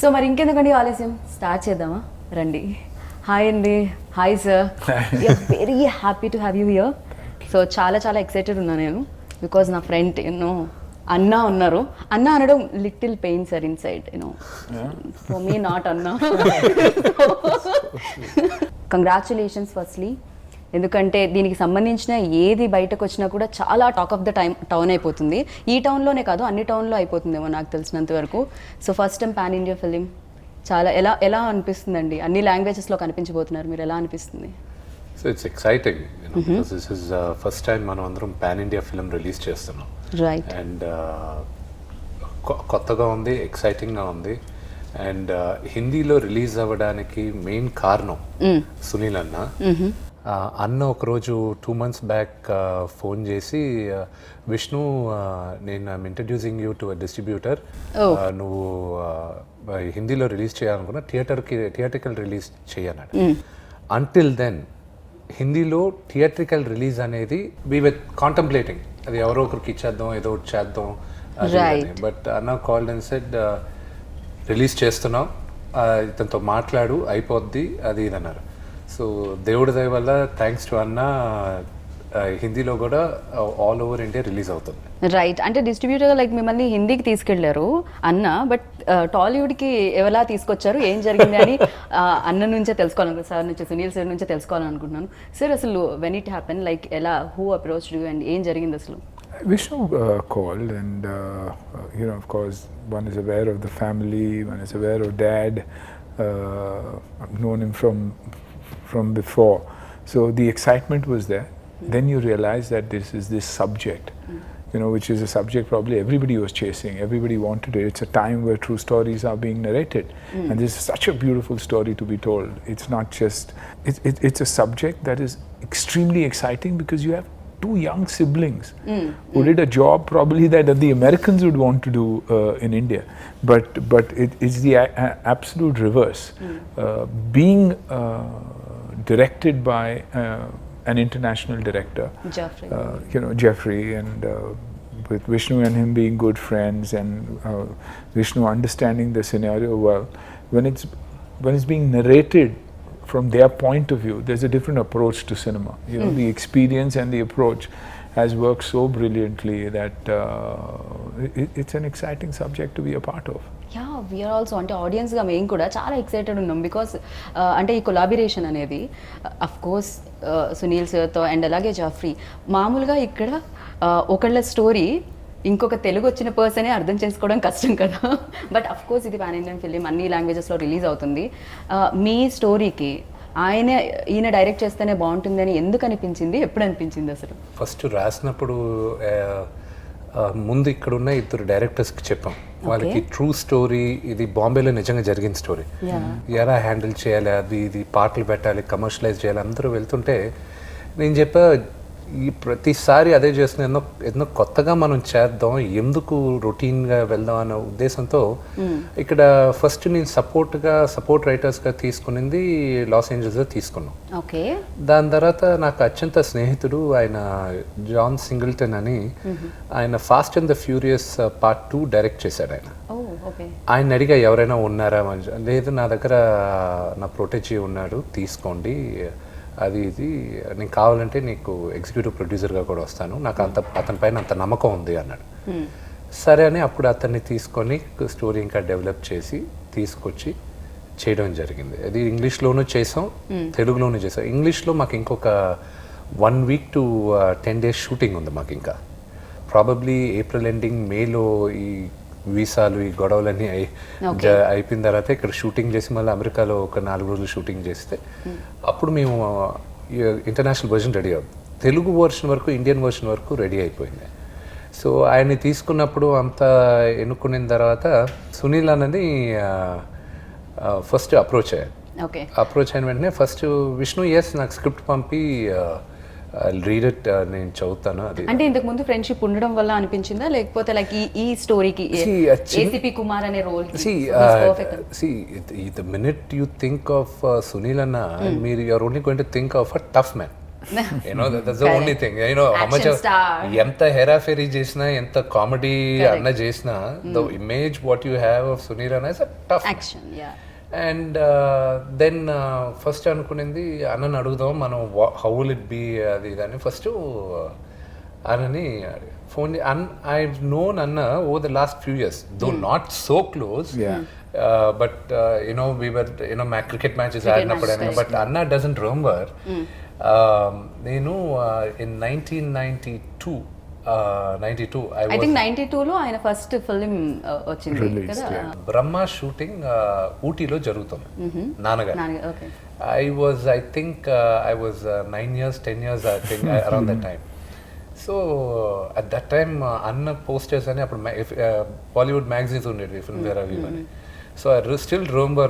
So మరి ఇంకెందుకండి ఆలస్యం, start చేద్దామా? రండి. హాయ్ అండి. Hi sir, very happy to have you here. So చాలా చాలా ఎక్సైటెడ్ ఉన్నా నేను, బికాజ్ నా ఫ్రెండ్ యూనో అన్నా ఉన్నారు. అన్న అనడం little pain sir in side, you know for me not అన్నా. కంగ్రాచులేషన్స్ ఫస్ట్లీ, ఎందుకంటే దీనికి సంబంధించిన ఏది బయటకు వచ్చినా కూడా చాలా టాక్ ఆఫ్ ద టౌన్ అయిపోతుంది. ఈ టౌన్లోనే కాదు, అన్ని టౌన్లో అయిపోతుందేమో నాకు తెలిసినంత వరకు. So first time pan India film, చాలా ఎలా అనిపిస్తుందండి? అన్ని లాంగ్వేజెస్లో కనిపించబోతున్నారు, మీరు ఎలా అనిపిస్తుంది? So it's exciting, because this is first time మనం అందరం పాన్ ఇండియా ఫిలిం రిలీజ్ చేస్తున్నాం. రైట్. అండ్ కొత్తగా ఉంది, ఎక్సైటింగ్గా ఉంది. అండ్ హిందీలో రిలీజ్ అవ్వడానికి మెయిన్ కారణం సునీల్ అన్న. అన్న ఒకరోజు 2 months బ్యాక్ ఫోన్ చేసి, విష్ణు నేను I'm introducing you to distributor, నువ్వు హిందీలో రిలీజ్ చేయాలనుకున్నా థియేట్రికల్ రిలీజ్ చేయన్నాడు. అంటిల్ దెన్ హిందీలో థియేట్రికల్ రిలీజ్ అనేది వీ విత్ కాంటంప్లేటింగ్, అది ఎవరో ఒకరికి ఇచ్చేద్దాం, ఏదో ఒకటి చేద్దాం. బట్ అన్న కాల్డ్ అండ్ సెడ్ రిలీజ్ చేస్తున్నాం, ఇతనితో మాట్లాడు అయిపోద్ది అది ఇది అన్నారు. సో దేవుడి దయ వల్ల థ్యాంక్స్ టు అన్న హిందీలో కూడా ఆల్ ఓవర్ ఇండియా రిలీజ్ అవుతుంది. రైట్. అంటే డిస్ట్రిబ్యూటర్ లైక్ మిమ్మల్ని హిందీకి తీసుకెళ్లారు అన్న, బట్ టాలీవుడ్కి ఎవలా తీసుకొచ్చారు, ఏం జరిగింది అని అన్న నుంచే తెలుసుకోవాలనుకుంటున్నాను, సార్ నుంచి, సునీల్ సార్ నుంచే తెలుసుకోవాలనుకుంటున్నాను. సార్ అసలు వెన్ ఇట్ హ్యాపెన్, లైక్ ఎలా, హూ అప్రోచ్ యూ అండ్ ఏం జరిగింది అసలు? Vishnu called and you know, of course one is aware of the family, one is aware of dad. I've known him from before, so the excitement was there. Then you realize that this subject, you know, which is a subject probably everybody was chasing, everybody wanted it. It's a time where true stories are being narrated, and this is such a beautiful story to be told. It's not just it's a subject that is extremely exciting because you have 2 young siblings who did a job probably that the Americans would want to do in India, but it's the absolute reverse. Being directed by an international director, Jeffrey. You know, Jeffrey, and with Vishnu and him being good friends, and Vishnu understanding the scenario well, when it's being narrated from their point of view, there's a different approach to cinema. You know, the experience and the approach has worked so brilliantly that it's an exciting subject to be a part of. Yeah, we are also, అంటే ఆడియన్స్గా మేము కూడా చాలా excited ఉన్నాం, because అంటే ఈ collaboration అనేది of course Sunil సార్తో అండ్ అలాగే జాఫ్రీ. మామూలుగా ఇక్కడ ఒకళ్ళ స్టోరీ ఇంకొక తెలుగు వచ్చిన పర్సనే అర్థం చేసుకోవడం కష్టం కదా, బట్ అఫ్ కోర్స్ ఇది పాన్ ఇండియన్ ఫిలిం, అన్ని లాంగ్వేజెస్లో రిలీజ్ అవుతుంది. మీ స్టోరీకి ఈయన డైరెక్ట్ చేస్తేనే బాగుంటుందని ఎందుకు అనిపించింది, ఎప్పుడు అనిపించింది అసలు? ఫస్ట్ రాసినప్పుడు ముందు ఇక్కడ ఉన్న 2 డైరెక్టర్స్కి చెప్పాం, వాళ్ళకి ట్రూ స్టోరీ, ఇది బాంబేలో నిజంగా జరిగిన స్టోరీ, ఎలా హ్యాండిల్ చేయాలి, అది ఇది పాటలు పెట్టాలి, కమర్షియలైజ్ చేయాలి. అందరూ వెళ్తుంటే నేను చెప్పా, ఈ ప్రతిసారి అదే చేస్తున్నా, ఎన్నో కొత్తగా మనం చేద్దాం, ఎందుకు రొటీన్గా వెళ్దాం అనే ఉద్దేశంతో ఇక్కడ ఫస్ట్ నేను సపోర్ట్ రైటర్స్గా తీసుకునింది లాస్ ఏంజల్స్లో తీసుకున్నాం. ఓకే. దాని తర్వాత నాకు అత్యంత స్నేహితుడు ఆయన జాన్ సింగిల్టన్ అని, ఆయన fast and the furious part 2 direct చేశాడు. ఆయన అడిగా ఎవరైనా ఉన్నారా, లేదు నా దగ్గర నా ప్రొటెజీ ఉన్నాడు, తీసుకోండి, అది ఇది నేను కావాలంటే నీకు ఎగ్జిక్యూటివ్ ప్రొడ్యూసర్గా కూడా వస్తాను, నాకు అతని పైన అంత నమ్మకం ఉంది అన్నాడు. సరే అని అప్పుడు అతన్ని తీసుకొని స్టోరీ ఇంకా డెవలప్ చేసి తీసుకొచ్చి చేయడం జరిగింది. అది ఇంగ్లీష్లోనూ చేసాం, తెలుగులోనూ చేసాం. ఇంగ్లీష్లో మాకు ఇంకొక 1 week to 10 days షూటింగ్ ఉంది మాకు. ఇంకా ప్రాబబ్లీ ఏప్రిల్ ఎండింగ్, మేలో ఈ వీసాలు ఈ గొడవలన్నీ అయిపోయిన తర్వాత ఇక్కడ షూటింగ్ చేసి మళ్ళీ అమెరికాలో ఒక 4 రోజులు షూటింగ్ చేస్తే అప్పుడు మేము ఇంటర్నేషనల్ వర్షన్ రెడీ అవుతుంది. తెలుగు వర్షన్ వరకు, ఇండియన్ వర్షన్ వరకు రెడీ అయిపోయింది. సో ఆయన్ని తీసుకున్నప్పుడు అంతా ఎన్నుకున్న తర్వాత సునీల్ అన్నది ఫస్ట్ అప్రోచ్ అయ్యారు. అప్రోచ్ అయిన వెంటనే ఫస్ట్ విష్ణు నాకు స్క్రిప్ట్ పంపి రీడ్ ఇట్, నేను చదువుతాను. అది అంటే ఇంతకు ముందు ఫ్రెండ్షిప్ ఉండడం వల్ల అనిపించిందా, లేకపోతే లైక్ ఈ స్టోరీకి ఏసీపీ కుమార్ అనే role? the minute you think of Sunil Anna, మీరు you are only going to think of a tough man. You know, that's the only thing. You know, how much Action star. ఎంత హెరాఫెరీ చేసినా, ఎంత comedy అన్న చేసినా, the image what you have of Sunil Anna is a tough action yeah and then first అనుకునేది అన్నని అడుగుదాం మనం, how will it be అది కానీ ఫస్ట్ అన్నని ఫోన్. ఐ నోన్ అన్న over the last few years, though not so close, but you know we were you know cricket matches ఆడినప్పుడైనా, but అన్న డజంట్ రిమెంబర్. నేను ఇన్ 1992 ఐ థింక్ 92లో ఆయన ఫస్ట్ ఫిల్మ్ వచ్చింది కదా, బ్రహ్మ షూటింగ్ ఊటీలో జరుగుతుంది. నాన్నగారు okay. I think I was 9 years, 10 years, I think around that time. So at that time Anna posters అని అప్పుడు Bollywood magazines ఉండేవి, Film Wherever అని. So I still remember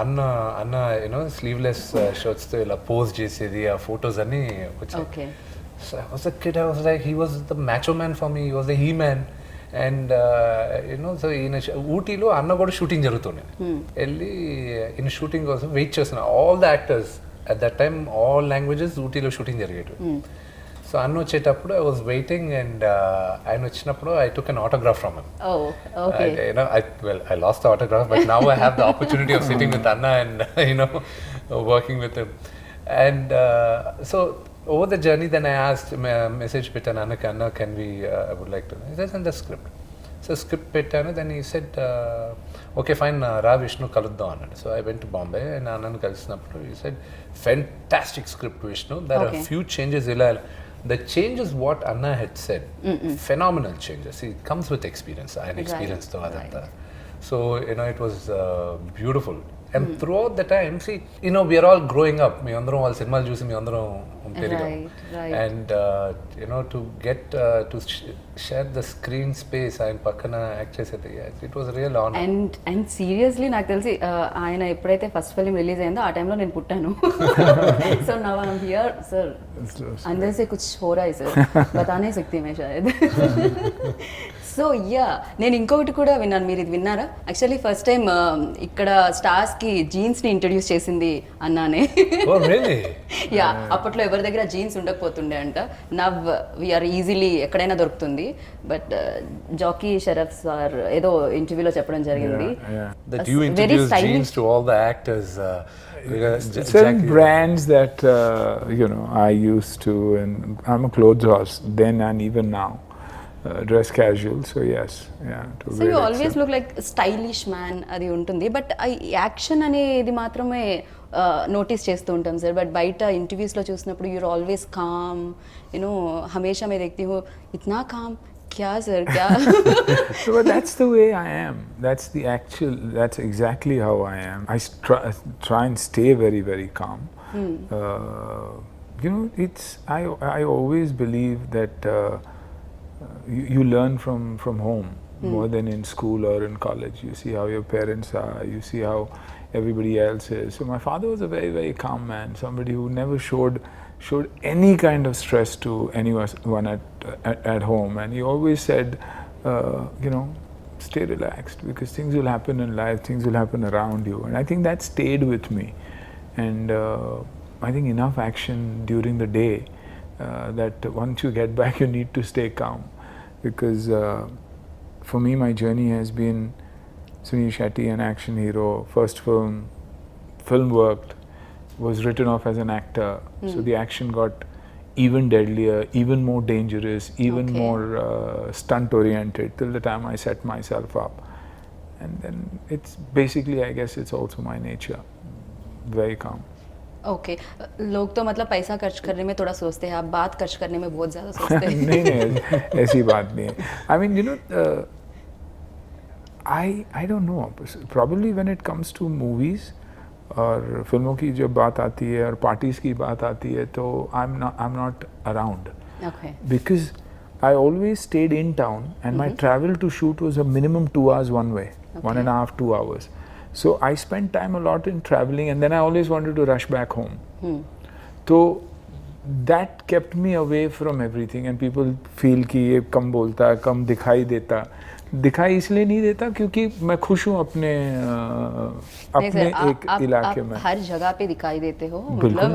Anna you know sleeveless shirts తో ఇలా pose చేసేది, ఆ photos అన్ని వచ్చాయి. Okay. So I was a kid, I was like, he was the macho man for me, he was the he-man. And you know, so in ఊటీలో అన్న కూడా shooting జరుగుతుండే, వెళ్ళి ఇన్ షూటింగ్ కోసం వెయిట్ చేస్తున్నా. All the actors at that time, all languages ఊటీలో shooting జరిగేవి. So అన్న వచ్చేటప్పుడు ఐ వాజ్ వెయిటింగ్, అండ్ ఆయన వచ్చినప్పుడు I took an autograph from him. You know, I lost the autograph, but now I have the opportunity of sitting with Anna and you know working with him. And so over the journey, then I asked, message పెట్టాను అన్నకి, అన్న can we I would like to, he says in the script. So script పెట్టాను, then he said okay fine, రా విష్ణు కలుద్దాం అన్నాడు. So I went to Bombay and అన్నను కలిసినప్పుడు he said fantastic script Vishnu, there are a few changes. The changes what Anna had said, phenomenal changes. It comes with experience, and experience తో అదంతా. So you know, it was beautiful. And throughout the time, see, you know, we are all growing up. Me andro all cinema చూసి me andro పెరిగాం. And you know, to get to share the screen space, ఆయన పక్కన act చేసేది, it was a real honor. And seriously నాకు తెలిసి ఆయన ఎప్పుడైతే first film release అయిందో ఆ టైంలో నేను పుట్టాను. So now I am here sir, अंदर से कुछ हो रहा है सर, बता नहीं सकती मैं शायद. సో యా, నేను ఇంకొకటి కూడా విన్నాను, మీరు ఇది విన్నారా? యాక్చువల్లీ ఫస్ట్ టైం ఇక్కడ స్టార్స్కి జీన్స్ని ఇంట్రడ్యూస్ చేసింది అన్నానే. యా, అప్పట్లో ఎవరి దగ్గర జీన్స్ ఉండకపోతుండే అంట. నవ్ వీఆర్ ఈజీలీ ఎక్కడైనా దొరుకుతుంది. బట్ జాకీ షరఫ్ సార్ ఏదో ఇంటర్వ్యూలో చెప్పడం జరిగింది, very stylish to all the actors. Certain brands that you know I used to, and I'm a clothes horse then and even now. Dress casual, so yes, yeah. So you always look like a stylish man, అది ఉంటుంది. But action అనేది మాత్రమే notice చేస్తూ ఉంటాం sir. But బయట ఇంటర్వ్యూస్లో చూసినప్పుడు your always com, you know హమేషా मैं देखती हूँ इतना काम क्या sir क्या. So that's the way I am. That's exactly how I am. I try and stay very very calm. You know, I always believe that you learn from home more than in school or in college. You see how your parents are, you see how everybody else is. So my father was a very very calm man, somebody who never showed any kind of stress to anyone at home, and he always said you know, stay relaxed, because things will happen in life, things will happen around you. And I think that stayed with me. And I think enough action during the day, that once you get back you need to stay calm, because for me my journey has been Sunil Shetty, an action hero, first film worked, was written off as an actor, so the action got even deadlier, even more dangerous, even more stunt oriented, till the time I set myself up. And then it's basically, I guess it's also my nature, very calm. Okay, लोग तो मतलब पैसा खर्च करने में थोड़ा सोचते हैं, आप बात खर्च करने में बहुत ज़्यादा सोचते हैं. नहीं, ऐसी बात नहीं है. I mean, you know, I don't know. Probably when it comes to movies और फिल्मों की जब बात आती है और पार्टीज की बात आती है, तो I'm not around. Okay. Because I always stayed in town, and my travel to shoot was a minimum 2 hours one way, 1.5 2 hours. So I spent time a lot in traveling, and then I always wanted to rush back home. So that kept me away from everything. And people feel कि ये कम बोलता है, कम दिखाई देता. दिखाई इसलिए नहीं देता क्योंकि मैं खुश हूँ अपने एक इलाके में. हर जगह पे दिखाई देते हो, मतलब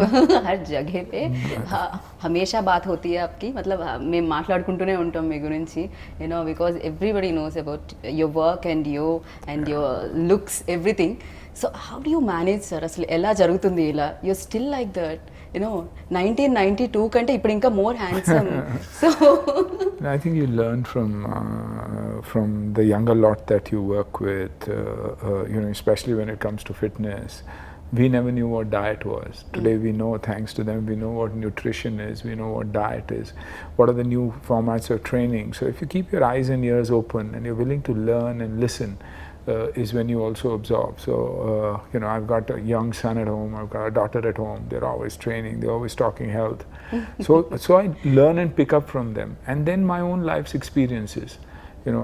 हर जगह पे हमेशा बात होती है आपकी, मतलब మేము మాట్లాడుకుంటూనే ఉంటాం మీ గురించి, because everybody knows about your work and your looks, everything. So how do you manage, sir? అసలు ఎలా జరుగుతుంది ఇలా? You're still like that, 1992 కంటే ఇప్పుడు ఇంకా more handsome. So I think you learn from the younger lot that you work with, especially when it comes to fitness. We never knew what diet was. Today we know, thanks to them, we know what nutrition is, we know what diet is, what are the new formats of training. So if you keep your eyes and ears open and you're willing to learn and listen, is when you also absorb. So, I've got a young son at home, I've got a daughter at home, they're always training, they're always talking health. So I learn and pick up from them. And then my own life's experiences.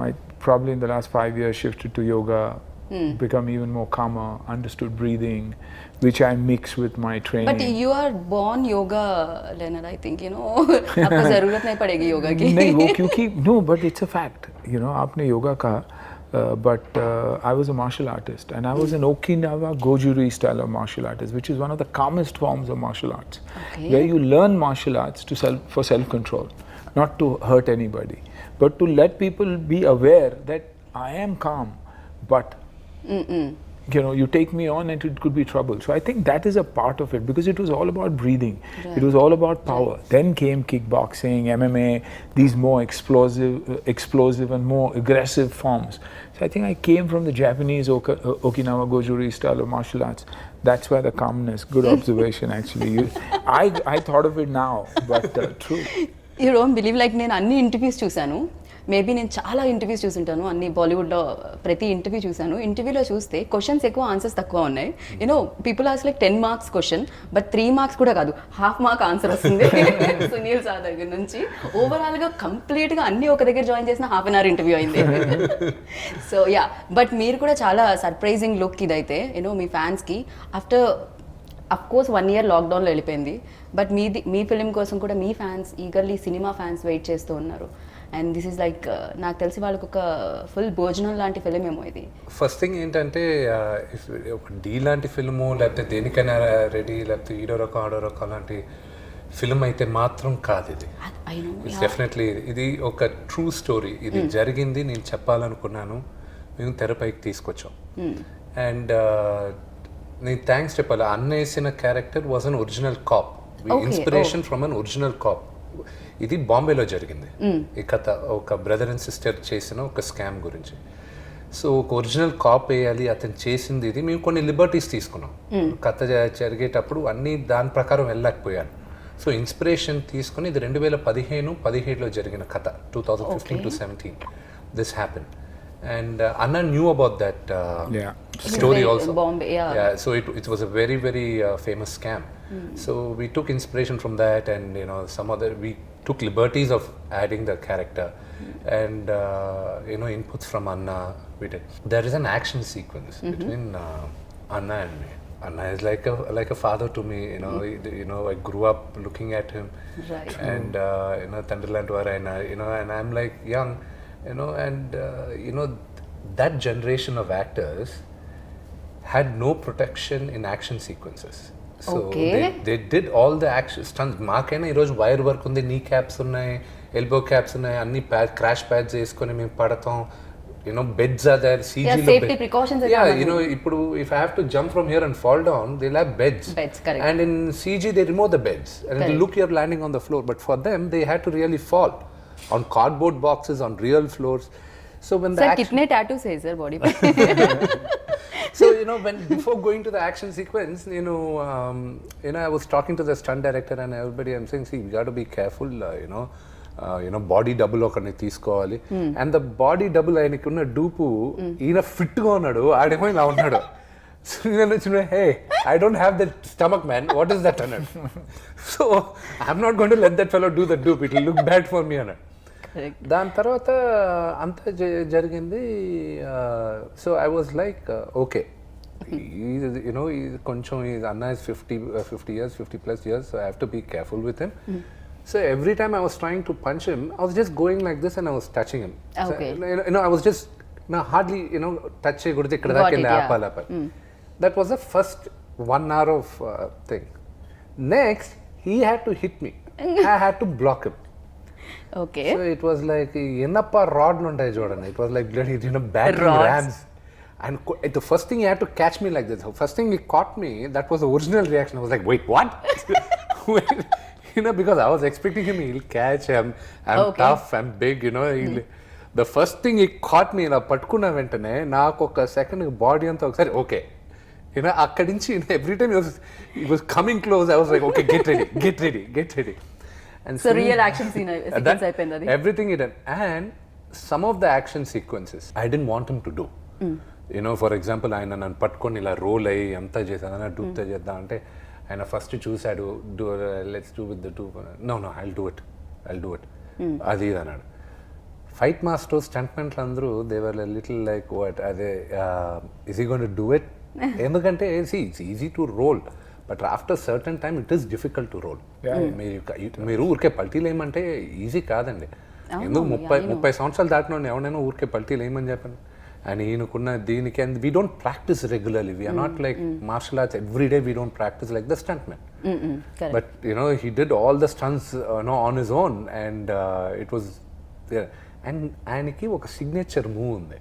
I probably in the last 5 years shifted to yoga, become even more calmer, understood breathing, which I mix with my training. But you are born yoga learner, I think, आपको ज़रूरत नहीं पड़ेगी योगा की. नहीं वो क्योंकि no, but it's a fact. आपने योगा कहा. But I was a martial artist, and I was an Okinawa Gojuri style of martial artist, which is one of the calmest forms of martial arts, where you learn martial arts for self-control, not to hurt anybody, but to let people be aware that I am calm, but you take me on and it could be trouble. So I think that is a part of it, because it was all about breathing. Right. It was all about power. Right. Then came kickboxing, MMA, these more explosive and more aggressive forms. So I think I came from the Japanese Okinawa Gojuri style of martial arts. That's why the calmness. Good observation, actually. I thought of it now, but true. You don't believe, like నేను అన్ని interviews చూశాను, maybe నేను చాలా interviews చూసుంటాను, అన్ని బాలీవుడ్లో ప్రతి interview చూశాను. ఇంటర్వ్యూలో చూస్తే క్వశ్చన్స్ ఎక్కువ, ఆన్సర్స్ తక్కువ ఉన్నాయి. People ask like 10 marks question, but 3 marks కూడా కాదు, ½ మార్క్ ఆన్సర్ వస్తుంది సునీల్ సార్ దగ్గర నుంచి. ఓవరాల్గా కంప్లీట్గా అన్ని ఒక దగ్గర జాయిన్ చేసిన ½ అన్ అవర్ ఇంటర్వ్యూ అయింది. సో బట్ మీరు కూడా చాలా సర్ప్రైజింగ్ లుక్ ఇదైతే, మీ ఫ్యాన్స్కి. ఆఫ్టర్ అఫ్కోర్స్ 1 year లాక్డౌన్లో వెళ్ళిపోయింది, బట్ మీ ఫిలిం కోసం కూడా మీ fans eagerly, cinema fans wait చేస్తూ ఉన్నారు. అండ్ దిస్ ఈజ్ లైక్, నాకు తెలిసి వాళ్ళకి ఒక ఫుల్ భోజనం లాంటి ఫిలిం ఏమో ఇది. ఫస్ట్ థింగ్ ఏంటంటే, ఒక డీ లాంటి ఫిల్ము, లేకపోతే దేనికైనా రెడీ, లేకపోతే ఈడో రకం ఆడో రకం అలాంటి ఫిల్మ్ అయితే మాత్రం కాదు ఇది. ఇట్స్ డెఫినెట్లీ ఇది ఒక ట్రూ స్టోరీ. ఇది జరిగింది, నేను చెప్పాలనుకున్నాను, మేము తెరపైకి తీసుకొచ్చాం. అండ్ నేను థ్యాంక్స్ చెప్పాలి, అన్న వేసిన character was an original cop, inspiration from an original cop. ఇది బాంబేలో జరిగింది ఈ కథ, ఒక బ్రదర్ అండ్ సిస్టర్ చేసిన ఒక స్కామ్ గురించి. సో ఒక ఒరిజినల్ కాప్ వేయాలి, అతను చేసింది ఇది. మేము కొన్ని లిబర్టీస్ తీసుకున్నాం కథ జరిగేటప్పుడు, అన్నీ దాని ప్రకారం వెళ్ళలేకపోయాను. సో ఇన్స్పిరేషన్ తీసుకుని, ఇది 2015-17లో జరిగిన కథ, 2015 to 17 this happen. And Anna knew about that story also. Bombay, so it was a very, very famous scam. So we took inspiration from that, and we took liberties of adding the character, and inputs from Anna we did. There is an action sequence between Anna and me. Anna is like a father to me. I grew up looking at him, right. And Tandaland Varaina, and I'm like young. That generation of actors had no protection in action sequences. So they did all the action stunts. Maakaina ee roju wire work undi, knee caps unnai, elbow caps unnai, anni crash pads cheskoni మేము పడతాం. Beds are there, CG safety precautions. ఇప్పుడు if I have to jump from here and fall down, they'll have beds, correct. And in CG they remove the beds, and it'll look you're landing on the floor, but for them they had to really fall on cardboard boxes, on real floors. So when the kitne tattoos hai sir body pe? So when before going to the action sequence, I was talking to the stunt director and everybody, I'm saying, see, we got to be careful, body double ఒకరిని తీసుకోవాలి. And the body double ఆయనకున్న dupe, ఈయన fit గా ఉన్నాడు, ఆడేమో ఇలా ఉన్నాడు. Hey, I don't have that stomach man, what is that అన్నాడు. So I'm not going to let that fellow do that dupe, it will look bad for me అన్నాడు. దాని తర్వాత అంతా జరిగింది. So I was like, okay, కొంచెం Anna is 50 years, 50 plus years, so I have to be careful with him. So every time I was trying to punch him, I was just going like this and I was touching him. Okay. So, I was just hardly touch cheyakudadu ikkada Got daake it, aapala. That was the first 1 hour of thing. Next, he had to hit me. I had to block him. Okay. So it was like enappa rod luntai jodana. It was like bloody battering Rods. rams. And the first thing he had to catch me like this. First thing he caught me, that was the original reaction. I was like, wait, what? Because I was expecting him, he'll catch. I'm Okay. tough, I'm big, The first thing he caught me, ఇలా పట్టుకున్న వెంటనే నాకు ఒక second body అంతా ఒకసారి okay అక్కడి నుంచి every time he was coming close. I was like, okay, get ready. And So real action sequence అయిపోయింది అది. Everything he done. And some of the action sequences, I didn't want him to do. For example, ఆయన నన్ను పట్టుకొని ఇలా role అయ్యి అంతా చేశాను డూప్తో చేద్దాం అంటే ఆయన ఫస్ట్ చూశాడు let's do with the two no I'll do it అది ఇది అన్నాడు. ఫైట్ మాస్టర్ స్టంట్మెంట్లు అందరూ దేవర్ లిటిల్ లైక్ వాట్ అదే is he gone to do it ఎందుకంటే it's easy to roll but after certain time it is difficult to roll. మీరు ఊరికే పల్టీలు ఏమంటే ఈజీ కాదండి. ఎందుకు 30 సంవత్సరాలు దాటిన ఎవరైనా ఊరికే పల్టీలు ఏమని చెప్పండి. And ఈయనకున్న దీనికి and we don't practice regularly. We are not like martial arts every day. We don't practice like the stuntman. Correct. But he did all the stunts on his own, and it was and ఆయనకి ఒక signature move ఉంది.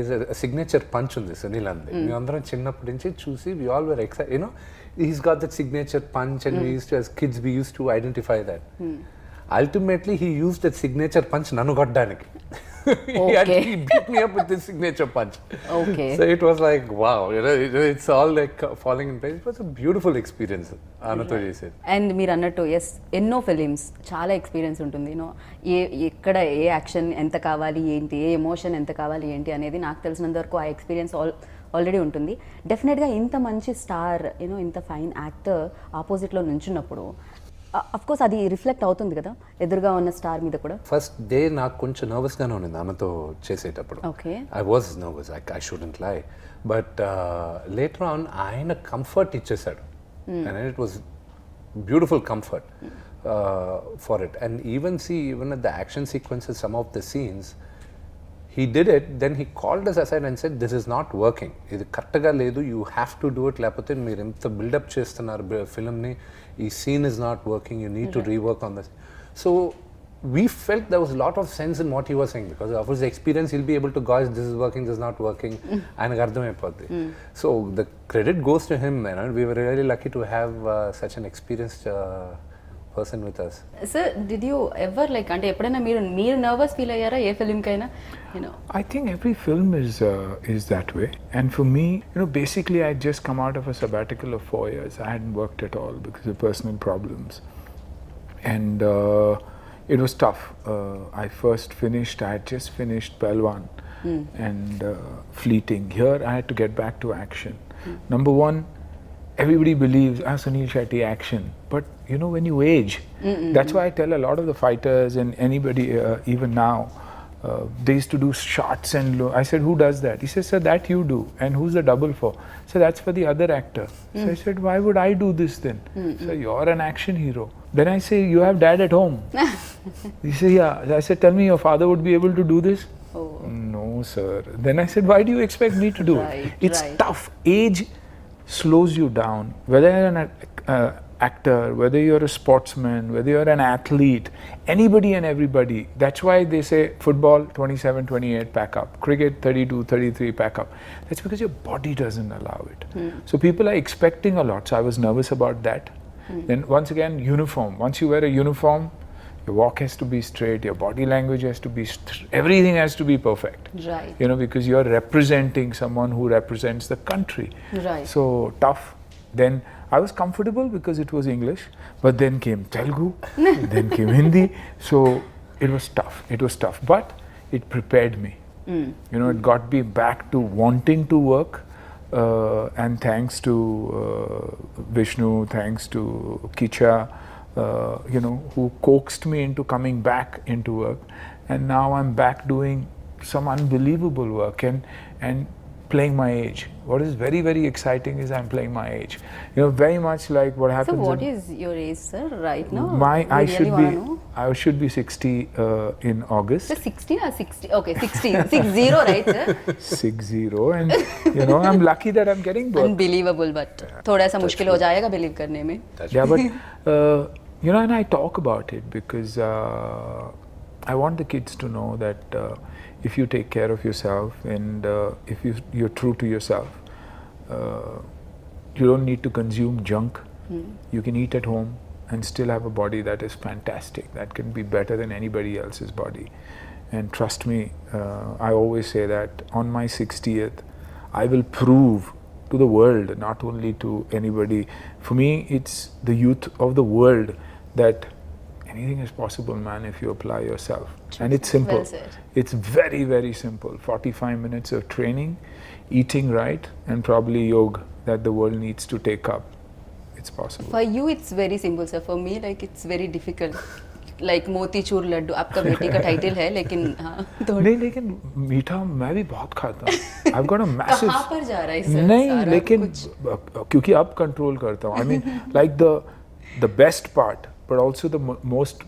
Is signature punch ఉంది సునీల్ అంది. మేమందరం చిన్నప్పటి నుంచి చూసి we all were excited. He's got that signature punch, and we used to, as kids, we used to identify that. Ultimately, he used that signature punch nanu kottడానికి. He beat me up with this signature punch. Okay. So it was like, wow, it's all like falling in place. It was a beautiful experience. Anato చేసేది. And మీరు అన్నట్టు yes ఎన్నో films చాలా experience ఉంటుంది. ఎక్కడ ఏ action ఎంత కావాలి ఏంటి, ఏ ఎమోషన్ ఎంత కావాలి ఏంటి అనేది నాకు తెలిసినంత వరకు ఆ ఎక్స్పీరియన్స్ ఆల్రెడీ ఉంటుంది. డెఫినెట్గా ఇంత మంచి స్టార్ ఇంత ఫైన్ యాక్టర్ ఆపోజిట్లో నుంచున్నప్పుడు అఫ్కోర్స్ అది రిఫ్లెక్ట్ అవుతుంది కదా ఎదురుగా ఉన్న స్టార్ మీద కూడా. ఫస్ట్ డే నాకు కొంచెం నర్వస్గానే ఉంది ఆమెతో చేసేటప్పుడు. Okay. I was nervous, I shouldn't లై. బట్ లేటర్ ఆన్ ఆయన కంఫర్ట్ ఇచ్చేసాడు. And it was beautiful comfort for it. And even at the action sequences, some of the scenes, he did it, then he called us aside and said, this is not working, ఇది కరెక్ట్గా లేదు, you have to do it, లేకపోతే మీరు ఎంత buildup చేస్తున్నారు ఫిల్మ్ని, ఈ scene is not working, you need to rework on this. So we felt there was a lot of sense in what he was saying, because of his experience he'll be able to gauge this is working, this is not working, ఆయనకు అర్థమైపోద్ది. So the credit goes to him, we were really lucky to have such an experienced person with us. Sir, did you ever అంటే ఎప్పుడైనా మీరు nervous feel అయ్యారా ఏ ఫిల్మ్కైనా? I think every film is that way. And for me, basically I had just come out of a sabbatical of 4 years. I hadn't worked at all because of personal problems. And it was tough. I had just finished Pelwan and Fleeting. Here I had to get back to action. Number one, everybody believes, Sunil Shetty, action. But when you age, that's why I tell a lot of the fighters and anybody, even now, they used to do shots and I said, who does that? He says, sir, that you do. And who's the double for? So that's for the other actor. So I said, why would I do this then? So you're an action hero. Then I say, you have dad at home. He said, yeah. I said, tell me your father would be able to do this? Oh. No, sir. Then I said, why do you expect me to do it? It's tough. Age slows you down. Whether you're an actor, whether you're a sportsman, whether you're an athlete, anybody and everybody. That's why they say football 27, 28 pack up, cricket 32, 33 pack up. That's because your body doesn't allow it. So people are expecting a lot. So I was nervous about that. Then once again, uniform. Once you wear a uniform, your walk has to be straight, your body language has to be everything has to be perfect. Right. Because you're representing someone who represents the country. Right. So tough. Then I was comfortable because it was English, but then came Telugu, then came Hindi. So it was tough, but it prepared me. It got me back to wanting to work, and thanks to Vishnu, thanks to Kicha, who coaxed me into coming back into work, and now I'm back doing some unbelievable work. And playing my age. What is very, very exciting is I'm playing my age. You know, very much like what So happens. what is your age, sir, right now? I We should really be. wanna know. I should be 60 in August. So 60 or 60? Okay, 60. 60, right, sir? 60, and you know, I'm lucky that I'm getting both. Unbelievable, but थोड़ा सा मुश्किल हो जाएगा believe करने में. Yeah, but you know, and I talk about it because I want the kids to know that if you take care of yourself and if you're true to yourself, you don't need to consume junk. You can eat at home and still have a body that is fantastic, that can be better than anybody else's body. And trust me, I always say that on my 60th, I will prove to the world, not only to anybody. For me, it's the youth of the world that anything is possible, man, if you apply yourself. And it's simple. Well said. It's very, very simple. 45 minutes of training, eating right, and probably yoga that the world needs to take up. It's possible. For you, it's very simple, sir. For me, like it's very difficult. Like motichoor Laddu आपका बेटी का title है, लेकिन हाँ नहीं, लेकिन मीठा मैं भी बहुत खाता हूँ. I've got a massive. कहाँ पर जा रहा है सर? नहीं, सारा लेकिन कुछ? क्योंकि अब कंट्रोल करता हूँ. I mean, like the best part, but also the most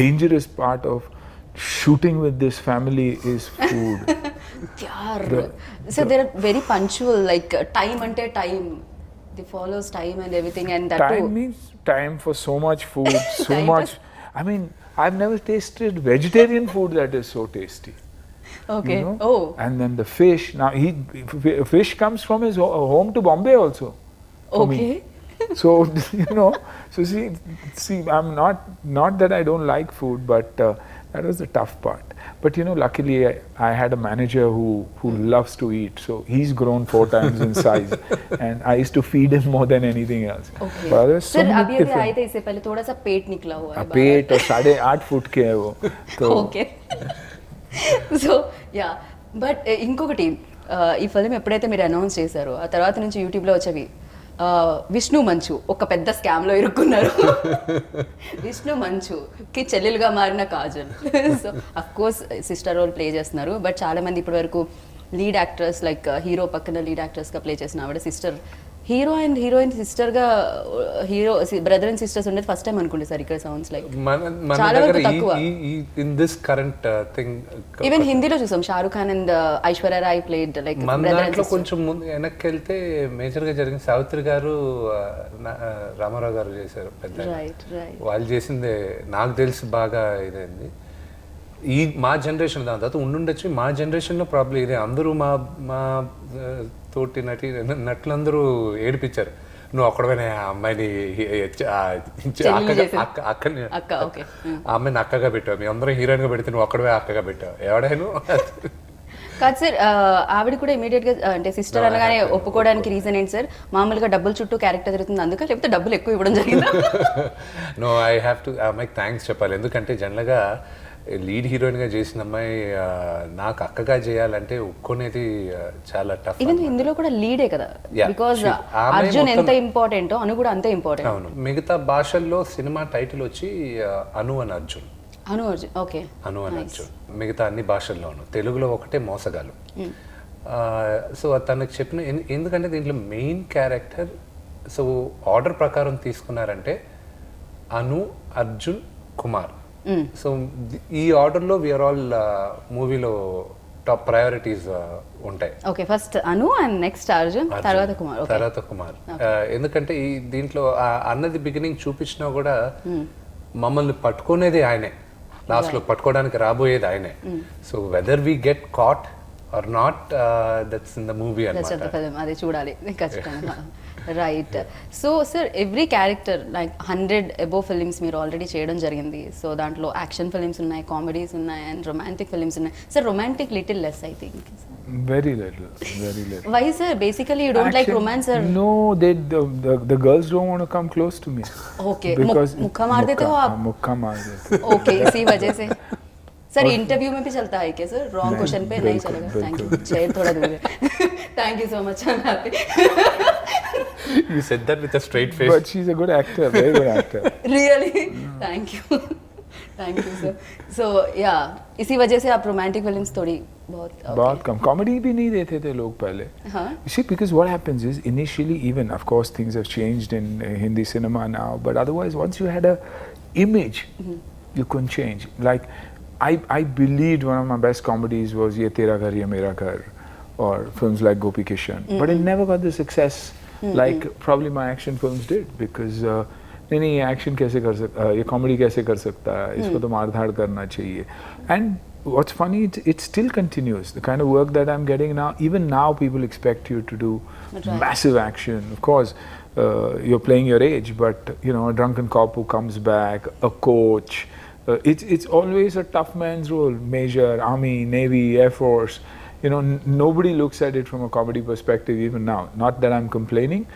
dangerous part of shooting with this family is food. यार, so they're very punctual. Like time ante time, they follows time and everything, and that Time too. means time for so much food, so Time much. I mean, I've never tasted vegetarian food that is so tasty. Okay. You know? Oh. And then the fish. Now, fish comes from his home to Bombay also. for me. Okay. So you know, so see, I'm not that I don't like food, but that was the tough part. But you know, luckily I had a manager who loves to eat, so he's grown 4 times in size, and I used to feed him more than anything else. Okay. But there's so sir many अभी different. आए थे इससे पहले थोड़ा सा पेट निकला हुआ है पेट और 8.5 फुट के है वो. तो ఓకే సో యా బట్ ఇంకొకటి ఈ ఫిల్మ్ ఎప్పుడైతే మీరు అనౌన్స్ చేశారో ఆ తర్వాత నుంచి యూట్యూబ్లో వచ్చేవి విష్ణు మంచు ఒక పెద్ద స్కామ్లో ఇరుక్కున్నారు. విష్ణు మంచుకి చెల్లెలుగా మారిన Kajal. So of course sister role play చేస్తున్నారు, బట్ చాలా మంది ఇప్పటి వరకు లీడ్ యాక్టర్స్ లైక్ హీరో పక్కన లీడ్ యాక్టర్స్గా ప్లే చేసిన ఆవిడ సిస్టర్, హీరో అండ్ హీరోయిన్ సిస్టర్గా హీరో బ్రదర్ అండ్ సిస్టర్స్ ఉండేది ఫస్ట్ టైం అనుకుంటే సార్ ఇక్కడ సౌండ్స్ లైక్ మన చాలా దగ్గర వరకు తక్కువ. In this current thing even హిందీలో చూసాం Shahrukh Khan and Aishwarya Rai played like మన బ్రదర్ దాంట్లో కొంచెం ముందు వెనక్కి వెళ్తే మేజర్ గా జరిగింది సావిత్రి గారు, రామారావు గారు చేశారు పెద్ద. రైట్ రైట్ వాళ్ళు చేసింది నాకు తెలిసి బాగా ఇదైంది. ఈ మా జనరేషన్ దాని తర్వాత ఉండుండొచ్చు. మా జనరేషన్లో ప్రాబ్లం ఇదే. అందరూ మా తోటి నటులందరూ ఏడిపించారు, నువ్వు ఒక్కడమైనా ఆ అమ్మాయిని అక్కని ఆ అమ్మాయిని అక్కగా పెట్టావు, మీ అందరూ హీరోయిన్ గా పెడితే నువ్వు ఒక్కడమే అక్కగా పెట్టావు, ఎవడైనా కాదు సార్. ఆవిడ కూడా ఇమీడియట్ గా అంటే సిస్టర్ అనగానే ఒప్పుకోవడానికి రీజన్ ఏంటి సార్? మామూలుగా డబ్బుల చుట్టూ క్యారెక్టర్ జరుగుతుంది అందుక, లేకపోతే డబ్బులు ఎక్కువ ఇవ్వడం జరిగిందా? నో, ఐ హ్యావ్ టు అమ్మాయికి థ్యాంక్స్ చెప్పాలి. ఎందుకంటే జనరల్గా లీడ్ హీరోయిన్ గా చేసిన అమ్మాయి నాకు అక్కగా చేయాలంటే ఒప్పుకునేది చాలా టఫ్. ఈవెన్ ఇందులో కూడా లీడే కదా, బికాజ్ అర్జున్ ఎంత ఇంపార్టెంట్ అను కూడా అంతే ఇంపార్టెంట్. అవును, మిగతా భాషల్లో సినిమా టైటిల్ వచ్చి అను అని అర్జున్. అను అర్జున్, ఓకే. అను అని అర్జున్ మిగతా అన్ని భాషల్లోనూ. తెలుగులో ఒకటే మోసగాలు. సో తనకు చెప్పిన ఎందుకంటే దీంట్లో మెయిన్ క్యారెక్టర్, సో ఆర్డర్ ప్రకారం తీసుకున్నారంటే అను, అర్జున్, కుమార్. సో ఈ ఆర్డర్లో వీఆర్ ఆల్ మూవీలో టాప్ ప్రయారిటీస్ ఉంటాయి. Okay, first Anu and next Arjun, తర్వాత కుమార్. తర్వాత కుమార్. ఎందుకంటే ఈ దీంట్లో అన్నది బిగినింగ్ చూపించినా కూడా మమ్మల్ని పట్టుకునేది ఆయనే, లాస్ట్ లో పట్టుకోవడానికి రాబోయేది ఆయనే. So whether we get caught or not, that's in the movie అన్నమాట. అది చూడాలి ఖచ్చితంగా. Right. So sir every character like 100 above films మీరు ఆల్రెడీ చేయడం జరిగింది. సో దాంట్లో యాక్షన్ ఫిలిమ్స్ ఉన్నాయి, కామెడీస్ ఉన్నాయి, అండ్ రొమాంటిక్ ఫిలిమ్స్ ఉన్నాయి. Sir romantic little less I think. Very little. Why sir? Basically you don't like romance or? No, the girls don't want to come close to me. Okay. Because मुक्का मार देते हो आप? मुक्का मार देते. Okay, इसी वजह से. सर इंटरव्यू में भी चलता है क्या सर? रॉन्ग क्वेश्चन पे नहीं चलेगा. Thank you. चेयर थोड़ा दूर है. Thank you so much. I'm happy. You said that with a straight face. But she's a good actor, very good actor. Really? Thank you. Thank you sir. So yeah, इसी वजह से आप romantic films थोड़ी बहुत कम comedy भी नहीं देते थे लोग पहले. You see, because what happens is initially, even of course things have changed in Hindi cinema now, but otherwise once you had a image, you couldn't change. Like I believed one of my best comedies was Ye Tera Ghar Ye Mera Ghar, or films like Gopi Kishan, but it never got the success like probably my action films did, because नहीं ये action कैसे कर सकता, ये comedy कैसे कर सकता है, इसको तो मार धाड़ करना चाहिए. And what's funny, it still continues. The kind of work that I'm getting now, even now people expect you to do massive action. Of course, you're playing your age, but you know, a drunken cop who comes back, a coach. It's always a tough man's role. Major, Army, Navy, Air Force. You know, nobody looks at it from a comedy perspective even now. Not that I'm complaining,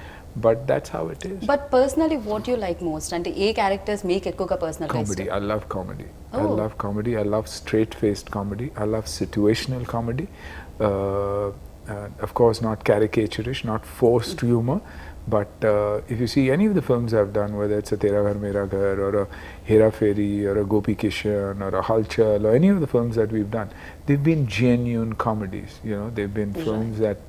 but that's how it is. But personally, what you like most? And the characters make ekkuva personal comedy. I love comedy. Oh. I love comedy. I love straight-faced comedy. I love situational comedy. Of course, not caricaturish, not forced humor. But if you see any of the films I've done, whether it's a Tera Ghar Mera Ghar, or a Hera Fairy, or a Gopi Kishan, or a Halchal, or any of the films that we've done, they've been genuine comedies. You know, they've been films that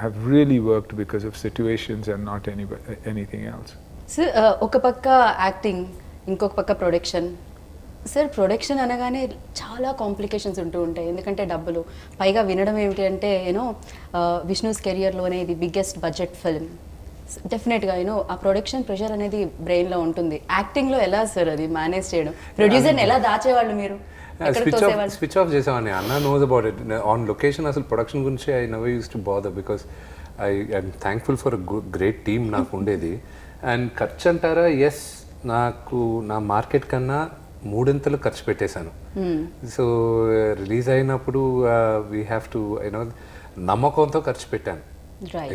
have really worked because of situations and not anything else. Sir, oka pakka acting, inkoka pakka production. Sir production అనగానే చాలా complications ఉంటూ ఉంటాయి, ఎందుకంటే డబ్బులు, పైగా వినడం ఏమిటి అంటే యూనో విష్ణుస్ కెరియర్లోనే ఇది బిగ్గెస్ట్ బడ్జెట్ ఫిల్మ్. డెఫినెట్గా యూనో ఆ ప్రొడక్షన్ ప్రెషర్ అనేది బ్రెయిన్లో ఉంటుంది. యాక్టింగ్లో ఎలా సార్ అది మేనేజ్ చేయడం? ప్రొడ్యూసర్ని ఎలా దాచేవాళ్ళు మీరు? స్విచ్ ఆఫ్ చేసామని అన్న knows about it. On location అసలు ప్రొడక్షన్ గురించి I never use to bother, because I'm thankful for great team నాకు ఉండేది. అండ్ ఖర్చు అంటారా, ఎస్, నాకు నా మార్కెట్ కన్నా మూడింతలు ఖర్చు పెట్టేశాను. సో రిలీజ్ అయినప్పుడు వీ హ్యావ్ టు యూనో నమ్మకంతో ఖర్చు పెట్టాను,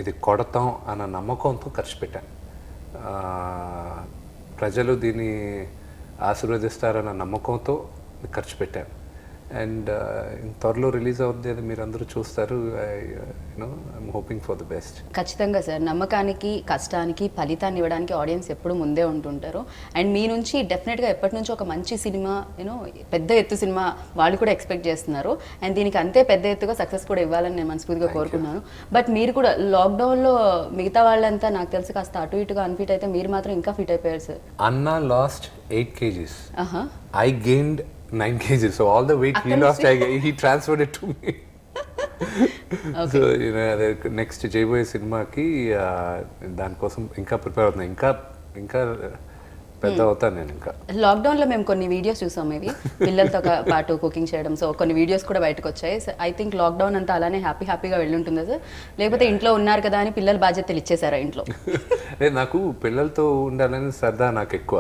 ఇది కొడతాం అన్న నమ్మకంతో ఖర్చు పెట్టాను. ప్రజలు దీన్ని ఆశీర్వదిస్తారన్న నమ్మకంతో ఖర్చు పెట్టాను. అండ్ త్వరలో రిలీజ్ అవుతుంది, అది మీరు అందరూ చూస్తారు. You know I'm hoping for the best. ఖచ్చితంగా సార్, నమ్మకానికి కష్టానికి ఫలితాన్ని ఇవ్వడానికి ఆడియన్స్ ఎప్పుడు ముందే ఉంటుంటారు. అండ్ మీ నుంచి డెఫినెట్గా ఎప్పటి నుంచో ఒక మంచి సినిమా, యూనో పెద్ద ఎత్తు సినిమా వాళ్ళు కూడా ఎక్స్పెక్ట్ చేస్తున్నారు. అండ్ దీనికి అంతే పెద్ద ఎత్తుగా సక్సెస్ కూడా ఇవ్వాలని నేను మనస్ఫూర్తిగా కోరుకున్నాను. బట్ మీరు కూడా లాక్డౌన్లో మిగతా వాళ్ళంతా నాకు తెలిసి కాస్త అటు ఇటుగా అన్ఫిట్ అయితే, మీరు మాత్రం ఇంకా ఫిట్ అయిపోయారు సార్. అన్నా last 8 kgs. I gained 9 kgs. So all the weight he lost, he transferred it to me. Okay. So you know, next చేయబోయే సినిమాకి దానికోసం ఇంకా ప్రిపేర్ అవుతున్నా, ఇంకా పెద్ద అవుతాను నేను. ఇంకా లాక్డౌన్లో మేము కొన్ని వీడియోస్ చూసాం, ఇవి పిల్లలతో పాటు కుకింగ్ చేయడం. సో కొన్ని వీడియోస్ కూడా బయటకు వచ్చాయి. ఐ థింక్ లాక్డౌన్ అంతా అలానే హ్యాపీగా వెళ్ళి ఉంటుందా సార్? లేకపోతే ఇంట్లో ఉన్నారు కదా అని పిల్లల బాధ్యతలు ఇచ్చేసారా ఇంట్లో? లేదు, నాకు పిల్లలతో ఉండాలని సరదా నాకు ఎక్కువ.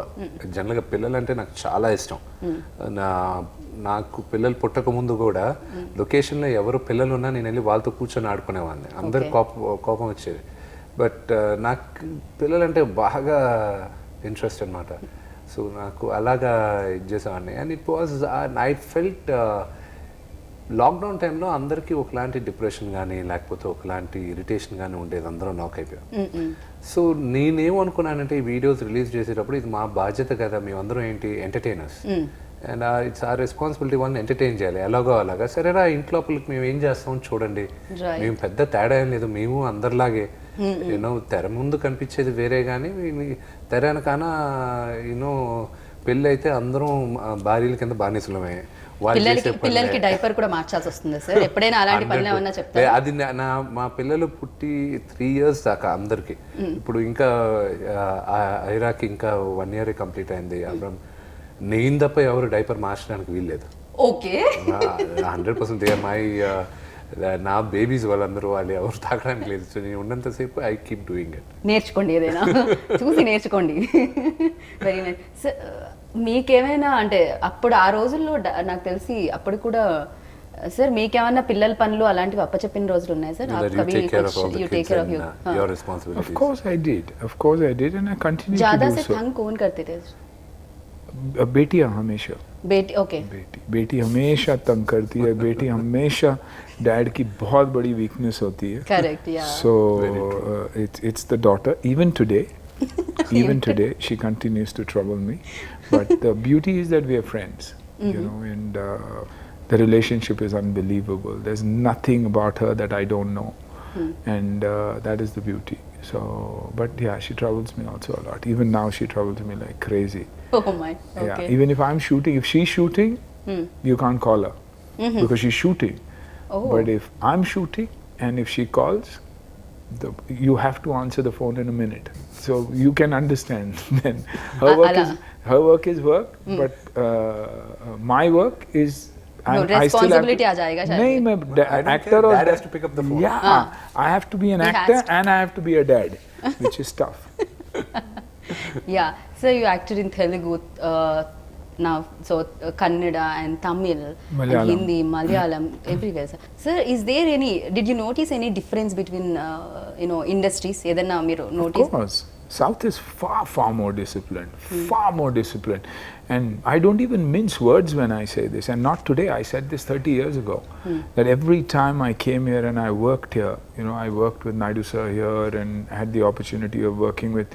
జనరల్గా పిల్లలు అంటే నాకు చాలా ఇష్టం. నాకు పిల్లలు పుట్టక ముందు కూడా లొకేషన్లో ఎవరు పిల్లలు ఉన్నా నేను వెళ్ళి వాళ్ళతో కూర్చొని ఆడుకునేవాడిని. అందరు కోపం వచ్చేది. బట్ నాకు పిల్లలంటే బాగా ఇంట్రెస్ట్ అనమాట. సో నాకు అలాగా ఇది చేసేవాడిని. And it was I felt lockdown టైంలో అందరికీ ఒకలాంటి డిప్రెషన్ కానీ లేకపోతే ఒకలాంటి ఇరిటేషన్ కానీ ఉండేది, అందరూ నాక్ అయిపోయాం. సో నేనేమనుకున్నానంటే ఈ వీడియోస్ రిలీజ్ చేసేటప్పుడు ఇది మా బాధ్యత కదా, మేమందరం ఏంటి ఎంటర్టైనర్స్, అండ్ ఇట్స్ ఆ రెస్పాన్సిబిలిటీ వాళ్ళని ఎంటర్టైన్ చేయాలి ఎలాగో అలాగా. సరేరా ఇంట్లోపలికి మేము ఏం చేస్తాం చూడండి, మేము పెద్ద తేడా ఏం లేదు, మేము అందరిలాగే యూనో తెర ముందు కనిపించేది వేరే, కానీ తెర వెనకాన యూనో పెళ్ళి అయితే అందరం భార్యల కింద బానిసలమే. పిల్లలకి డైపర్ కూడా మార్చాల్సి వస్తుంది సార్ ఎప్పుడైనా అలాంటి పనులు ఏమన్నా చెప్తారా? అది మా పిల్లలు పుట్టి 3 years దాకా అందరికి. ఇప్పుడు ఇంకా ఐరాకి ఇంకా 1 year కంప్లీట్ అయింది. అబ్రహం నేను తప్ప ఎవరు డైపర్ మార్చడానికి వీల్లేదు. ఓకే, 100% నా బేబీస్ వాళ్ళందరూ వాళ్ళు ఎవరు తాగడానికి లేదు. సో నేను ఉన్నంతసేపు ఐ కీప్ డూయింగ్ ఇట్. నేర్చుకోండి, ఏదైనా చూసి నేర్చుకోండి. Very nice sir. మీకేమైనా అంటే అప్పుడు ఆ రోజుల్లో నాకు తెలిసి అప్పుడు కూడా సార్ మీకేమన్నా పిల్లల పనులు అలాంటివి అప్పచెప్పిన రోజులు ఉన్నాయి sir? Of course I did and I continue to do so. ज़्यादा से तंग कौन करते थे? बेटियां हमेशा. ओके. बेटी हमेशा तंग करती है. बेटी हमेशा डैड की बहुत बड़ी वीकनेस होती है. करेक्ट, या. So it's the daughter. Even today Even today, she continues to trouble me. But the beauty is that we are friends, you know, and the relationship is unbelievable. There's nothing about her that I don't know, and that is the beauty. So, but yeah, she troubles me also a lot. Even now, she troubles me like crazy. Oh my. Okay. Yeah, even if I'm shooting, if she's shooting, you can't call her because she's shooting. Oh. But if I'm shooting and if she calls, you have to answer the phone in a minute. So you can understand. Then her work is work, but my work is. No, responsibility आ जाएगा शायद. नहीं, मैं actor or dad has to pick up the phone. Yeah, I have to be an actor and I have to be a dad, which is tough. Yeah, so you acted in Telugu now, so Kannada and Tamil, Malayalam. and Hindi, Malayalam, everywhere. Sir, is there any? Did you notice any difference between industries? ఏదన్నా మీరు Of notice? course. South is far more disciplined, far more disciplined. And I don't even mince words when I say this. And not today, I said this 30 years ago. That every time I came here and I worked here, I worked with Naidu sir here and had the opportunity of working with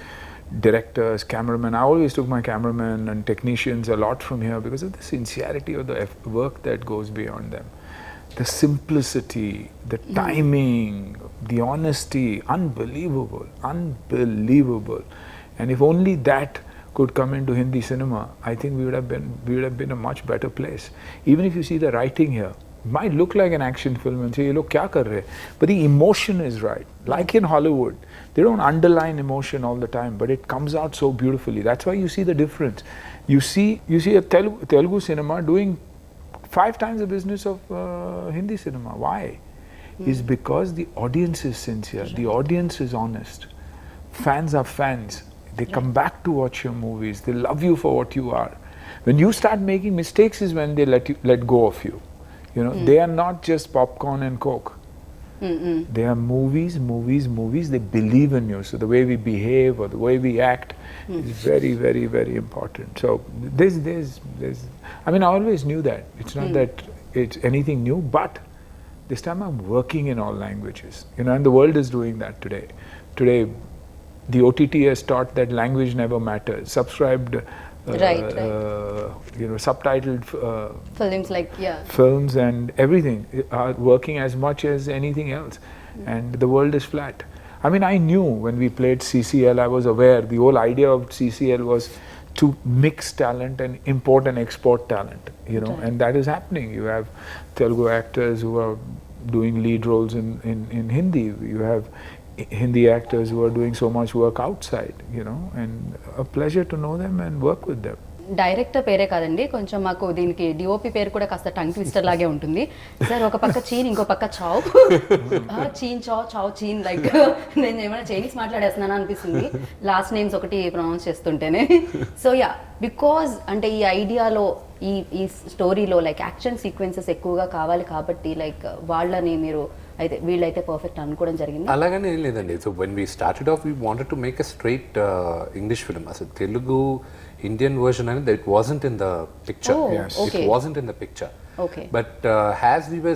directors, cameramen. I always took my cameramen and technicians a lot from here because of the sincerity of the work that goes beyond them. The simplicity, the timing, the honesty, unbelievable. And if only that could come into Hindi cinema, I think we would have been a much better place. Even if you see the writing here, it might look like an action film and say, "Ye log kya kar rahe?" But the emotion is right. Like in Hollywood, they don't underline emotion all the time, but it comes out so beautifully. That's why you see the difference. You see a Telugu cinema doing 5 times the business of Hindi cinema. Why? Is because the audience is sincere, the audience is honest. Fans are fans. They come back to watch your movies. They love you for what you are. When you start making mistakes is when they let go of you. They are not just popcorn and Coke. They are movies. They believe in you. So the way we behave or the way we act is very, very, very important. So there's I mean, I always knew that. It's not that it's anything new, but this time I'm working in all languages. And the world is doing that today. Today, the OTT has taught that language never matters. Subscribed, Right. Subtitled Films films and everything are working as much as anything else. And the world is flat. I mean, I knew when we played CCL, I was aware the whole idea of CCL was to mix talent and import and export talent, and that is happening. You have Telugu actors who are doing lead roles in Hindi. You have Hindi actors who are doing so much work outside, and a pleasure to know them and work with them. Director పేరే కాదండి, కొంచెం మాకు దీనికి DOP పేరు కూడా కాస్త tongue twister లాగే ఉంటుంది. సార్ ఒక పక్క చీన్, ఇంకో పక్క చావ్. చీన్ చావ్ చీన్, లైక్ నేను ఏమైనా చైనీస్ మాట్లాడేస్తున్నాను అనిపిస్తుంది లాస్ట్ నేమ్స్ ఒకటి ప్రొనౌన్స్ చేస్తుంటేనే. సో యా, బికాజ్ అంటే ఈ ఐడియాలో ఈ స్టోరీలో లైక్ యాక్షన్ సీక్వెన్సెస్ ఎక్కువగా కావాలి కాబట్టి లైక్ వాళ్ళని మీరు అయితే వీళ్ళైతే పర్ఫెక్ట్ అనుకోవడం జరిగింది. అలాగనే ఏం లేదండి. So when we started off we wanted to make a straight English film. అసలు Telugu Indian version and it wasn't in the picture. Oh, yes. Okay. It wasn't in the picture. Okay. But as we were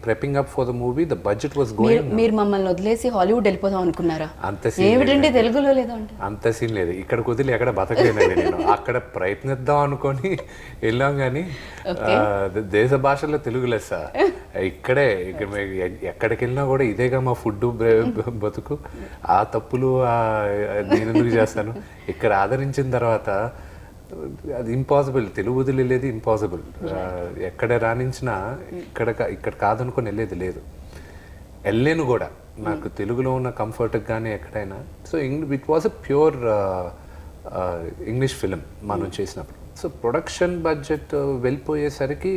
prepping up for the movie, the budget was going. మీరు మమ్మల్ని వదిలేసి Hollywood వెళ్ళిపోదాం అనుకున్నారా? అంత scene ఏమిటండి తెలుగులో లేదా అంటే? అంత సీన్ లేదు. ఇక్కడ కుదిలి ఎక్కడ బతకలేనండి నేను. అక్కడ ప్రయత్నిద్దాం అనుకొని వెళ్ళాం, కానీ దేశ భాషలో తెలుగు లెస్స. ఇక్కడ ఎక్కడికి వెళ్ళినా కూడా ఇదేగా మా ఫుడ్ బతుకు. ఆ తప్పులు నేను ఎందుకు చేస్తాను? ఇక్కడ ఆదరించిన తర్వాత అది ఇంపాసిబుల్. తెలుగు వదిలేదు, ఇంపాసిబుల్. ఎక్కడ రాణించినా ఇక్కడ కాదనుకొని వెళ్ళేది లేదు. వెళ్ళలేను కూడా. నాకు తెలుగులో ఉన్న కంఫర్ట్కి కానీ ఎక్కడైనా. So it was a pure English film మనం చేసినప్పుడు. సో ప్రొడక్షన్ బడ్జెట్ వెళ్ళిపోయేసరికి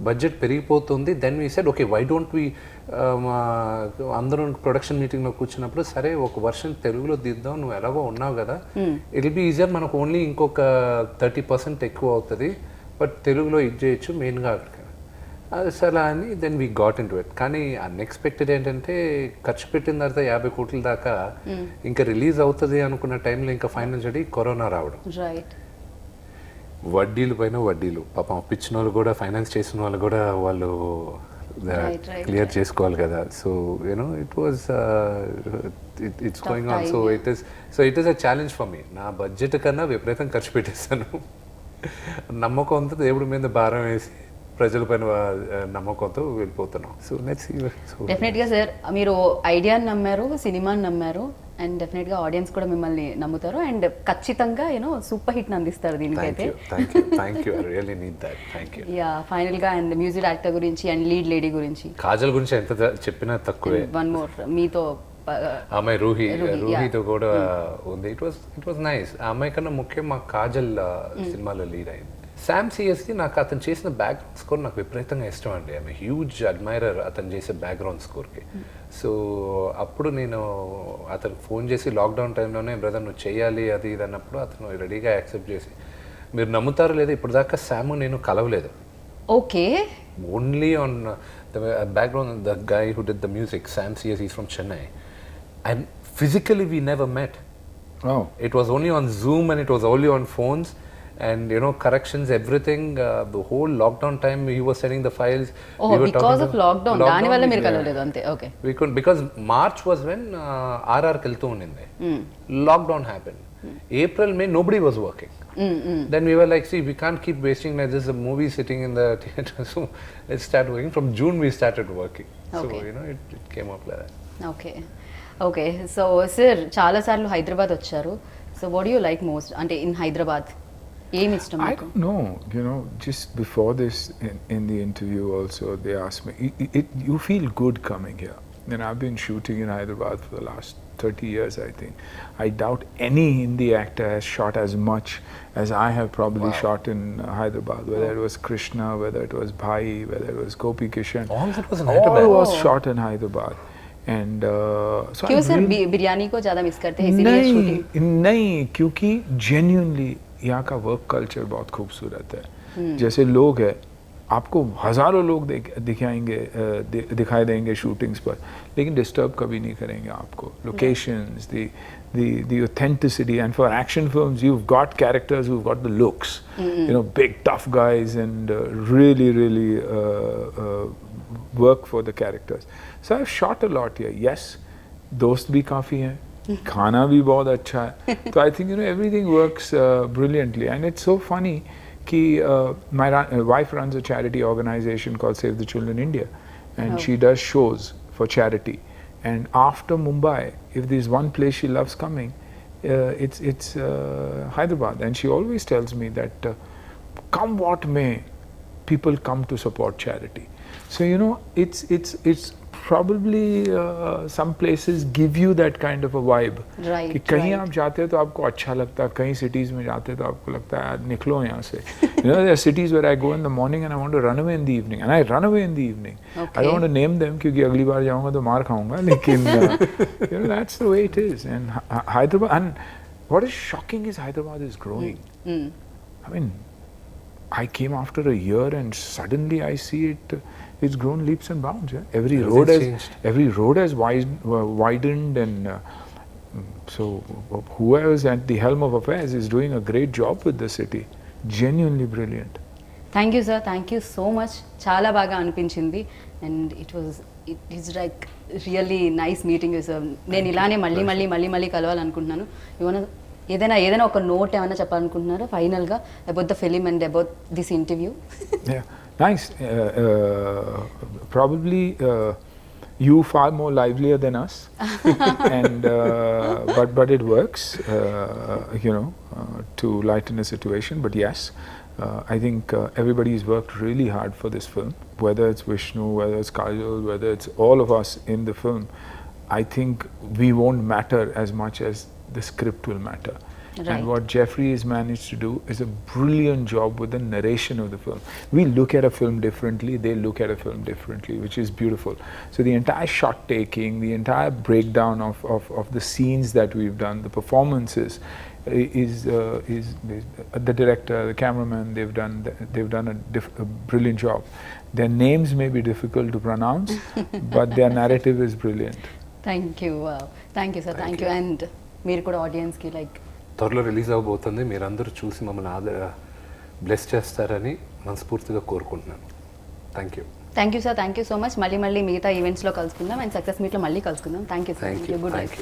బడ్జెట్ పెరిగిపోతుంది. Then we said okay, why don't we, అందరూ ప్రొడక్షన్ మీటింగ్లో కూర్చున్నప్పుడు సరే ఒక వర్షన్ తెలుగులో దిద్దాం, నువ్వు ఎలాగో ఉన్నావు కదా, ఇట్ విల్ బీ ఈజియర్, మనకు ఓన్లీ ఇంకొక 30% ఎక్కువ అవుతుంది, బట్ తెలుగులో ఇది చేయొచ్చు మెయిన్గా అక్కడికి. అది సరే అని then we got into it. కానీ అన్ఎక్స్పెక్టెడ్ ఏంటంటే ఖర్చు పెట్టిన తర్వాత 50 కోట్ల దాకా ఇంకా రిలీజ్ అవుతుంది అనుకున్న టైంలో ఇంకా ఫైనాన్షియలీ కరోనా రావడం, వడ్డీలు పైన వడ్డీలు. పాపం అప్పించిన వాళ్ళు కూడా, ఫైనాన్స్ చేసిన వాళ్ళు కూడా వాళ్ళు క్లియర్ చేసుకోవాలి కదా. So it was it's going on. So it is a challenge for me. నా బడ్జెట్ కన్నా విపరీతం ఖర్చు పెట్టేస్తాను. నమ్మకంతో దేవుడి మీద భారం వేసి ప్రజల పైన నమ్మకంతో వెళ్ళిపోతున్నాం. So let's see. డెఫినెట్గా సార్, మీరు ఐడియాని నమ్మారు, సినిమాని నమ్మారు, అండ్ డెఫినెట్గా ఆడియన్స్ కూడా మిమ్మల్ని నమ్ముతారు, అండ్ ఖచ్చితంగా సూపర్ హిట్ని అందిస్తారు దీనికైతే. Thank you. I really need that. Thank you. Yeah, ఫైనల్గా అండ్ మ్యూజిక్ డైరెక్టర్ గురించి అండ్ లీడ్ లేడీ గురించి, కాజల్ గురించి ఎంత చెప్పినా తక్కువే. వన్ మోర్ మీతో అమ్మాయి రూహీతో కూడా ఉంది. It was nice. ఆ అమ్మాయి కన్నా ముఖ్యం మా కాజల్ సినిమాలో లీడ్ అయింది. శామ్ సిఎస్కి నాకు అతను చేసిన బ్యాక్గ్రౌండ్ స్కోర్ నాకు విపరీతంగా ఇష్టం అండి. ఐఎమ్ హ్యూజ్ అడ్మైరర్ అతను చేసే బ్యాక్గ్రౌండ్ స్కోర్కి. సో అప్పుడు నేను అతనికి ఫోన్ చేసి లాక్డౌన్ టైంలోనే బ్రదర్ నువ్వు చేయాలి అది ఇది అన్నప్పుడు అతను రెడీగా యాక్సెప్ట్ చేసి, మీరు నమ్ముతారో లేదో ఇప్పుడు దాకా శామ్ నేను కలవలేదు. Okay. Only on the background the guy who did the music, Sam CS, is from Chennai, and physically we never met. Oh. It was only on Zoom and it was only on phones, and corrections, everything. The whole lockdown time he was sending the files. Oh, because of lockdown dani valla meer kalavaledu ante. Okay. We couldn't, because March was when RR keltu uninde. Lockdown happened. April, May, nobody was working. Then we were like, see, we can't keep wasting like this, a movie sitting in the theater, so let's start working. From June we started working. Okay. So it came up like that. Okay, so sir, చాలా సార్లు హైదరాబాద్ వచ్చారు. So what do you like most అంటే in Hyderabad? ఏమి ఇష్టం I మీకు? don't know, just before this in the interview also they asked me, you feel good coming here. I've been shooting in Hyderabad for the last 30 years, I think. I doubt any Hindi actor has shot as much as I have probably shot in Hyderabad, whether it was Krishna, whether it was Bhai, whether it was Gopi Kishan. All that was in Hyderabad. All was shot in Hyderabad. And so क्यों sir biryani को ज़्यादा miss करते हैं इसीलिए shooting? नहीं, क्योंकि genuinely यहाँ का वर्क कल्चर बहुत खूबसूरत है. जैसे लोग हैं, आपको हजारों लोग दिखाई देंगे शूटिंग्स पर, लेकिन डिस्टर्ब कभी नहीं करेंगे आपको. Locations, the authenticity, and for action films you've got characters who've got the looks, big tough guys, and really work for the characters. So I've shot a lot here. Yes, दोस्त भी काफ़ी हैं, खाना भी बहुत अच्छा है. So I think everything works brilliantly, and it's so funny कि my wife runs a charity organization called Save the Children India, and she does shows for charity. And after Mumbai, if there's one place she loves coming, it's Hyderabad. And she always tells me that come what may, people come to support charity. So it's probably some places give you that kind of a vibe. Right. कि कहीं आप जाते हो तो आपको अच्छा लगता है, कहीं cities में जाते हो तो आपको लगता है यार निकलो यहाँ से. There are cities where I go in the morning and I want to run away in the evening, and I run away in the evening. Okay. I don't want to name them क्योंकि अगली बार जाऊँगा तो मार खाऊँगा, लेकिन that's the way it is. And Hyderabad, and what is shocking is Hyderabad is growing. I mean, I came after a year and suddenly I see it's grown leaps and bounds. Yeah? Every road has widened, and so whoever's at the helm of affairs is doing a great job with the city. Genuinely brilliant. Thank you sir, thank you so much. చాలా బాగా అనిపించింది, and it is like really nice meeting you sir. నేను ఇలానే మళ్ళీ కలవాలనుకుంటున్నాను. ఏదైనా ఒక note ఏమైనా చెప్పాలనుకుంటున్నారా ఫైనల్గా about the film and about this interview? Yeah, nice. Probably you far more livelier than us, and but it works, to lighten a situation. But yes, I think everybody's worked really hard for this film. Whether it's Vishnu, whether it's Kajal, whether it's all of us in the film, I think we won't matter as much as the script will matter. Right. And what Jeffrey has managed to do is a brilliant job with the narration of the film. We look at a film differently, they look at a film differently, which is beautiful. So the entire shot taking, the entire breakdown of the scenes that we've done, the performances, is the director, the cameraman, they've done a brilliant job. Their names may be difficult to pronounce, but their narrative is brilliant. Thank you sir, thank you. And మీరు కూడా ఆడియన్స్కి like త్వరలో release అవ్వబోతుంది, మీరందరూ చూసి మమ్మల్ని bless చేస్తారని మనస్ఫూర్తిగా కోరుకుంటున్నాను. Thank you sir, thank you so much. మళ్ళీ మిగతా ఈవెంట్స్లో కలుసుకుందాం, అండ్ సక్సెస్ మీట్లో మళ్ళీ కలుసుకుందాం. Thank you sir, good night.